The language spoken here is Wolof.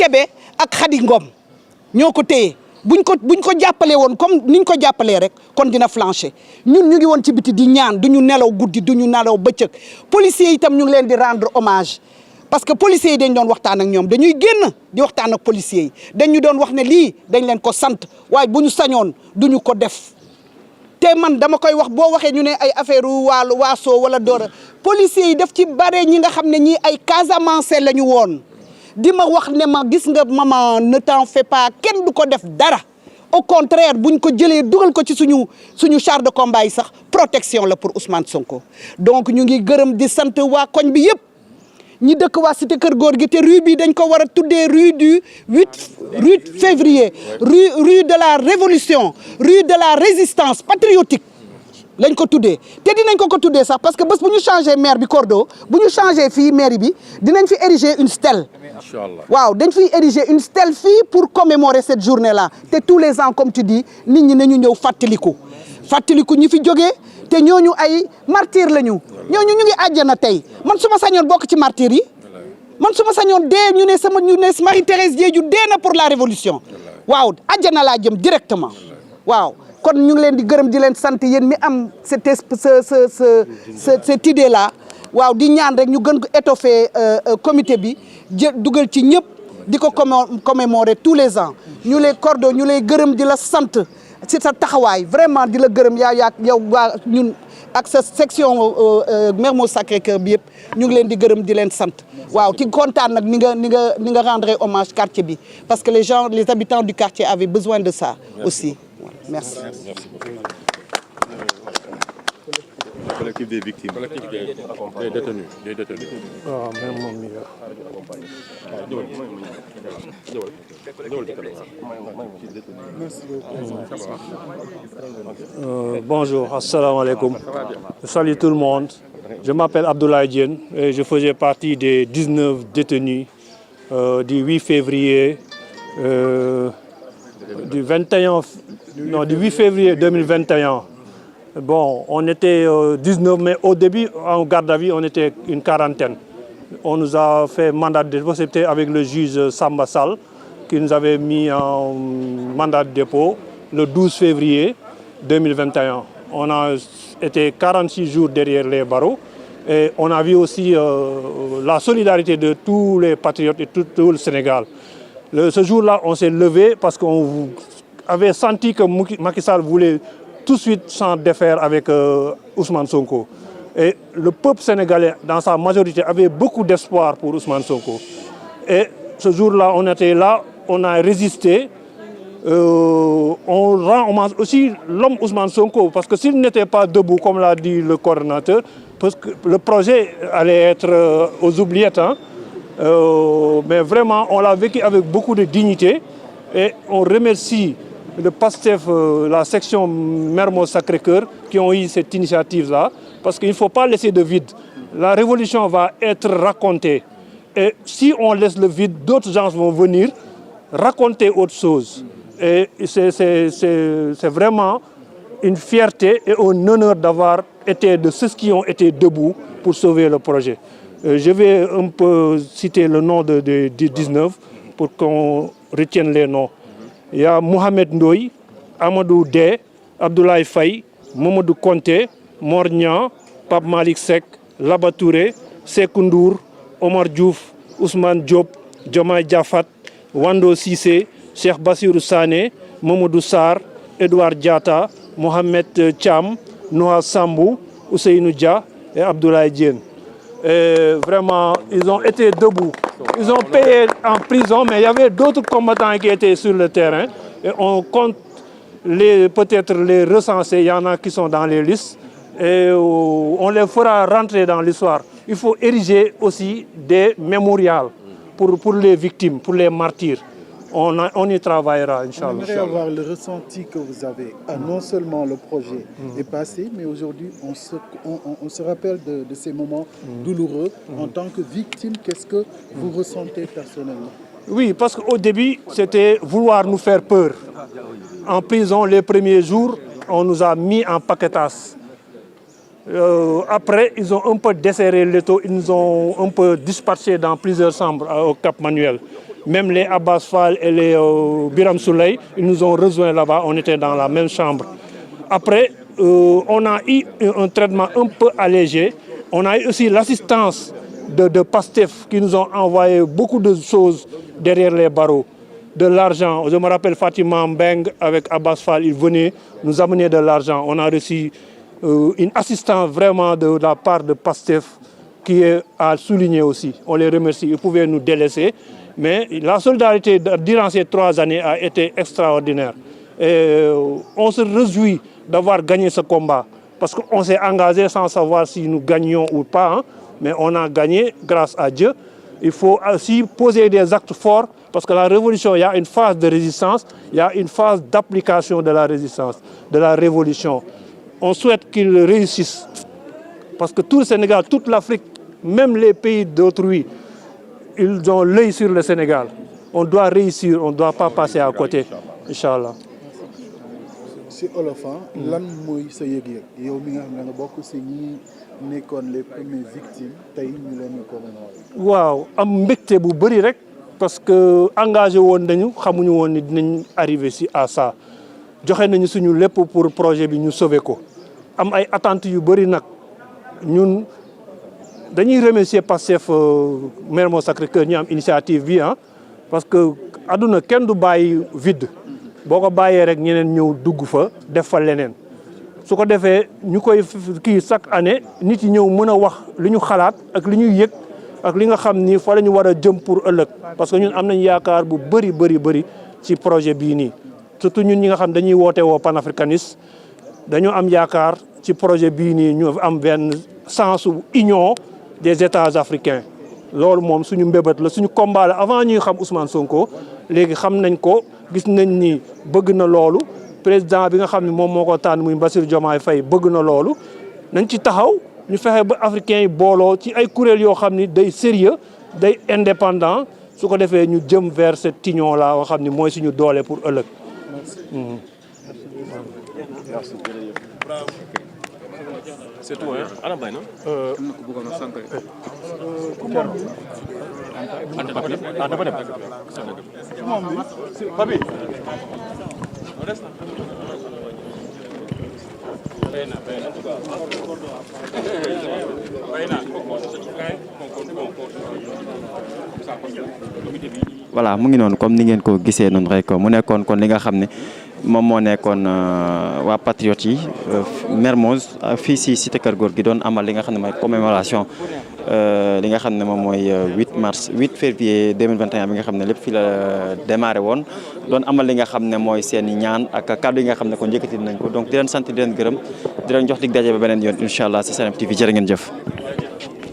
Kébé ak Khady Ngom ñoo ko téye buñ ko jàppalee woon comme niñ ko jàppalee rek kon dina flancher ñun ñu ngi woon ci biti di ñaan duñu nelaw guddi duñu nelaw bëccëg policiers yi itam ñu ngi leen di rendre hommage parce que policiers yi dañ doon waxtaan ak ñoom dañuy génn di waxtaan ak policiers yi dañu doon wax ne lii dañ leen ko sant waaye bu ñu sañoon duñu ko def te man dama koy wax boo waxee ñu ne ay affaire wàllu waasoo wala doora policiers yi daf ci bare ñi nga xam ne ñii ay Casamance la ñu woon di ma wax ne ma gis nga maman ne t'en fais pas kenn du ko def dara au contraire buñ ko jëlee dugal ko ci suñu char de combat yi sax protection la pour Ousmane Sonko donc ñu ngi gërëm di sant waa koñ bi yëpp ñi dëkk waa cité Kër Góor gi te rue bi dañ ko war a tuddee rue du 8 février rue de la révolution rue de la résistance patriotique lañ ko tuddee te dinañ ko tuddee sax parce que bés bu ñu changé maire bi Cordo bu ñu changé fii mairie bi dinañ fi ériger une stèle waaw dañ fiy ériger une stèle fii pour commémorer cette journée là te tous les ans comme tu dis nit ñi nañu ñëw fàttaliku ñi fi jógee te ñooñu ay martyr lañu ñooñu ñu ngi àjjana tey man su ma sañoon bokk ci martyr yi man su ma sañoon dee ñu ne Marie-Thérèse Diédhiou dee na pour la révolution waaw àjjana laa jëm directement waaw kon ñu ngi leen di gërëm di leen sant yéen mi am cette idée là waaw di ñaan rek ñu gën ko étoffer comité bi dugal ci ñëpp di ko commémorer tous les ans ñu lay Cordo ñu lay gërëm di la sant ci sa taxawaay vraiment di la gërëm yow waa ñun ak sa section Mermoz Sacré-Cœur bi yëpp ñu ngi leen di gërëm di leen sant waaw ci kontaan nag ni nga rendre hommage quartier bi parce que les habitants du quartier avaient besoin de ça aussi merci. Merci beaucoup. Le collectif des victimes. Collectif des détenus. waaw même moom mi bonjour, assalamu alaikum. Je salue tout le monde. Je m'appelle Abdoulaye Diène et je faisais partie des 19 détenus du 8 février du 8 février 2021. Bon, on était 19, mais au début, en garde à vue, on était une quarantaine. On nous a fait mandat de dépôt, c'était avec le juge Samba Sall, qui nous avait mis en mandat de dépôt le 12 février 2021. On a été 46 jours derrière les barreaux et on a vu aussi la solidarité de tous les patriotes et tout le Sénégal. Ce jour-là, on s'est levé parce qu'on avait senti que Macky Sall voulait tout de suite s'en défaire avec Ousmane Sonko. Et le peuple sénégalais, dans sa majorité, avait beaucoup d'espoir pour Ousmane Sonko. Et ce jour-là, on était là, on a résisté. On rend hommage aussi l'homme Ousmane Sonko, parce que s'il n'était pas debout, comme l'a dit le coordonnateur, parce que le projet allait être aux oubliettes. Mais vraiment, on l'a vécu avec beaucoup de dignité. Et on remercie le PASTEF, la section Mermoz Sacré-Cœur, qui ont eu cette initiative-là, parce qu'il ne faut pas laisser de vide. La révolution va être racontée. Et si on laisse le vide, d'autres gens vont venir raconter autre chose. Et c'est vraiment une fierté et un honneur d'avoir été de ceux qui ont été debout pour sauver le projet. Je vais un peu citer le nom des 19 pour qu'on retienne les noms. Il y a Mohamed Ndoye, Amadou Dé, Abdoulaye Faye, Mamadou Konté, Mornian, Pape Malik Sek, Labatouré, Sekoundour, Omar Diouf, Ousmane Diop, Diomaye Diafat, Wando Sissé, Cheikh Bassirou Sané, Mamadou Sarr, Edouard Diatta, Mohamed Cham, Noah Sambou, Ousseynou Dia et Abdoulaye Diène. Et vraiment, ils ont été debout. Ils ont payé en prison, mais il y avait d'autres combattants qui étaient sur le terrain. Et on compte peut-être les recenser. Il y en a qui sont dans les listes. Et on les fera rentrer dans l'histoire. Il faut ériger aussi des mémorials pour les victimes, pour les martyrs. On y travaillera, Inch'Allah. On aimerait avoir le ressenti que vous avez. Non seulement le projet est passé, mais aujourd'hui, on se rappelle de ces moments douloureux. En tant que victime, qu'est-ce que vous ressentez personnellement? Oui, parce qu'au début, c'était vouloir nous faire peur. En prison, les premiers jours, on nous a mis en paquetage. Après, ils ont un peu desserré l'étau, ils nous ont un peu dispatchés dans plusieurs chambres au Cap Manuel. Même les Abbas Fall et les Biram Souley, ils nous ont rejoints là-bas, on était dans la même chambre. Après, on a eu un traitement un peu allégé. On a eu aussi l'assistance de Pastef qui nous ont envoyé beaucoup de choses derrière les barreaux. De l'argent, je me rappelle Fatima Mbeng avec Abbas Fall, ils venaient nous amener de l'argent. On a reçu une assistance vraiment de la part de Pastef qui est à souligner aussi. On les remercie, ils pouvaient nous délaisser. Mais la solidarité durant ces 3 années a été extraordinaire. Et on se réjouit d'avoir gagné ce combat. Parce qu'on s'est engagé sans savoir si nous gagnions ou pas. Hein. Mais on a gagné grâce à Dieu. Il faut aussi poser des actes forts. Parce que la révolution, il y a une phase de résistance. Il y a une phase d'application de la résistance, de la révolution. On souhaite qu'il réussisse. Parce que tout le Sénégal, toute l'Afrique, même les pays d'autrui, ils ont l'œil sur le Sénégal. On doit réussir, on ne doit pas passer à côté. Inch'Allah. Si Olofan, lan mooy sa yëg-yëg yow mi nga xam ne nga bokk si ñi nekkoon les premières victimes tey ñu leen ñu commémorer. waaw am mbégte bu bëri rek parce que engagé woon nañu xamuñu woon ni dinañ arrivé si à ça joxe nañu suñu lépp pour projet bi ñu sauver ko am ay attentes yu bëri nag ñun. dañuy remercier Pastef Mermoz Sacré-Cœur ñu am initiative bi ah parce que àdduna kenn du bàyyi vide boo ko bàyyee rek ñeneen ñëw dugg fa def fa leneen su ko defee ñu koy kii chaque année nit yi ñëw mën a wax li ñu xalaat ak li ñuy yëg ak li nga xam ni fa la ñu war a jëm pour ëllëg parce que ñun am nañ yaakaar bu bëri ci projet bii nii surtout ñun ñi nga xam dañuy woote woo panafricaniste dañoo am yaakaar ci projet bii nii ñu am benn sens union des États africains loolu moom suñu mbébét la suñu combat la avant ñuy xam Ousmane Sonko léegi xam nañ ko gis nañ ni bëgg na loolu président bi nga xam ne moom moo ko tànn muy Bassirou Diomaye Faye bëgg na loolu nañ ci taxaw ñu fexe ba africains yi booloo ci ay kuréel yoo xam ni day sérieux day indépendant su ko defee ñu jëm vers cette union là yoo xam ni mooy suñu doole pour ëllëg. C'est tout, hein? Ana bay, non? Papi. voilà mu ngi noonu comme ni ngeen ko gisee noonu rek mu nekkoon kon li nga xam ne moom moo nekkoon waa patriotes yi Mermoz fii si cité Kër Gorgui doon amal li nga xam ne mooy commémoration li nga xam ne moom mooy 8 février 2021 bi nga xam ne lépp fii la démarré woon doon amal li nga xam ne mooy seen i ñaan ak kàddu yi nga xam ne kon yëkkati nañ ko donc di leen sant di leen gërëm di leen jox dig daje ba beneen yoon incha allah si Seneweb TV jërë ngeen jëf.